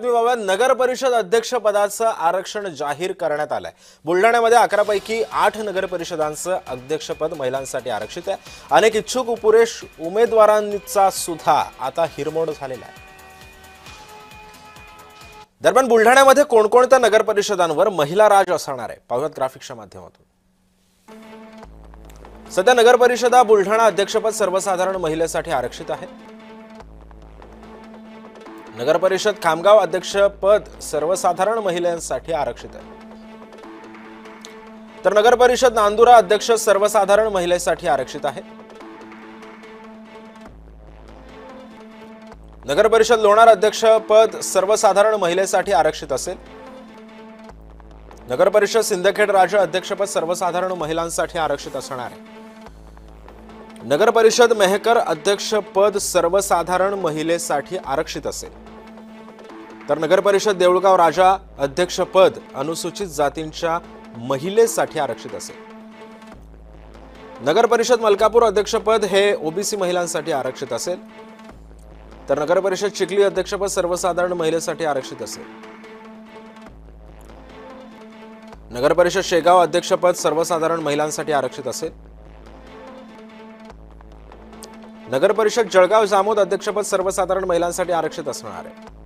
बाबत नगर परिषद अध्यक्ष पदाचं आरक्षण जाहीर करण्यात आलंय। बुलढाण्यामध्ये 11 पैकी 8 नगर परिषदांचं अध्यक्षपद महिलांसाठी आरक्षित आहे। अनेक इच्छुक पुरुष उमेदवारांचा सुद्धा आता हिरमोड झालेला आहे। दरम्यान बुलढाण्यामध्ये कोणकोणत्या नगर परिषदांवर महिला राज असणार आहे पाहूयात ग्राफिक्सच्या माध्यमातून। सध्या नगर परिषदा बुलढाणा अध्यक्षपद सर्वसाधारण महिलेसाठी आरक्षित आहे। नगर परिषद खामगाव अध्यक्षपद सर्वसाधारण महिलांसाठी आरक्षित आहे, तर नगर परिषद नांदुरा अध्यक्ष सर्वसाधारण महिलेसाठी आरक्षित आहे। नगर परिषद लोणार अध्यक्षपद सर्वसाधारण महिलेसाठी आरक्षित असेल। नगर परिषद सिंदखेड राजा अध्यक्षपद सर्वसाधारण महिलांसाठी आरक्षित असणार आहे। नगर परिषद मेहकर अध्यक्षपद सर्वसाधारण महिलेसाठी आरक्षित असेल, तर नगर परिषद देऊळगाव राजा अध्यक्षपद अनुसूचित जातींच्या महिलेसाठी आरक्षित असेल। नगर परिषद मलकापूर अध्यक्षपद हे ओबीसी महिलांसाठी आरक्षित असेल, तर नगर परिषद चिखली अध्यक्षपद सर्वसाधारण महिलेसाठी आरक्षित असेल। नगर परिषद शेगाव अध्यक्षपद सर्वसाधारण महिलांसाठी आरक्षित असेल। नगर परिषद जळगाव जामोद अध्यक्षपद सर्वसाधारण महिलांसाठी आरक्षित असणार आहे।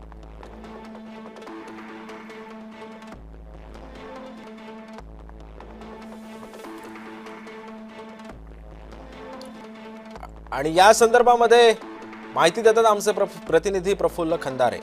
आणि या संदर्भामध्ये माहिती देतात आमचे प्रतिनिधी प्रफुल्ल खंदारे।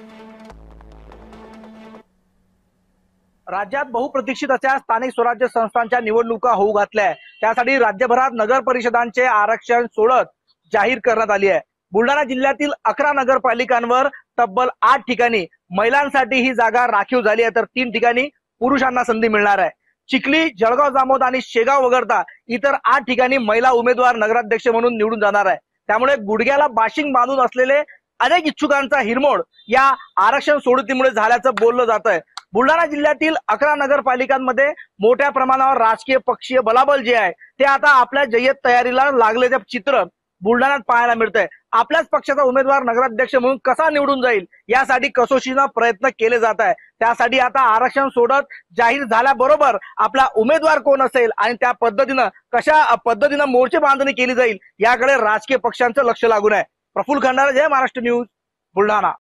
राज्यात बहुप्रतीक्षित अशा स्थानिक स्वराज्य संस्थांच्या निवडणुका होऊ घातल्या, त्यासाठी राज्यभरात नगर परिषदांचे आरक्षण सोडत जाहीर करण्यात आली आहे। बुलढाणा जिल्ह्यातील 11 नगरपालिकांवर तब्बल 8 ठिकाणी महिलांसाठी ही जागा राखीव झाली आहे, तर 3 ठिकाणी पुरुषांना संधी मिळणार आहे। चिखली, जळगाव जामोद आणि शेगाव वगळता इतर 8 ठिकाणी महिला उमेदवार नगराध्यक्ष म्हणून निवडून जाणार आहे। त्यामुळे गुडघ्याला बाशिंग बांधून असलेले अनेक इच्छुकांचा हिरमोड या आरक्षण सोडतीमुळे झाल्याचं बोललं जात आहे। बुलढाणा जिल्ह्यातील 11 नगरपालिकांमध्ये मोठ्या प्रमाणावर राजकीय पक्षीय बलाबल जे आहे ते आता आपल्या जय्यत तयारीला लागलेले चित्र बुलढाण्यात पाहायला मिळतंय। आपल्याच पक्षाचा उमेदवार नगराध्यक्ष म्हणून कसा निवडून जाईल यासाठी कसोशीनं प्रयत्न केले जात आहे। त्यासाठी आता आरक्षण सोडत जाहीर झाल्याबरोबर आपला उमेदवार कोण असेल आणि त्या पद्धतीनं कशा पद्धतीनं मोर्चे बांधणी केली जाईल याकडे राजकीय पक्षांचं लक्ष लागून आहे। प्रफुल्ल खंदारे, जय महाराष्ट्र न्यूज, बुलढाणा।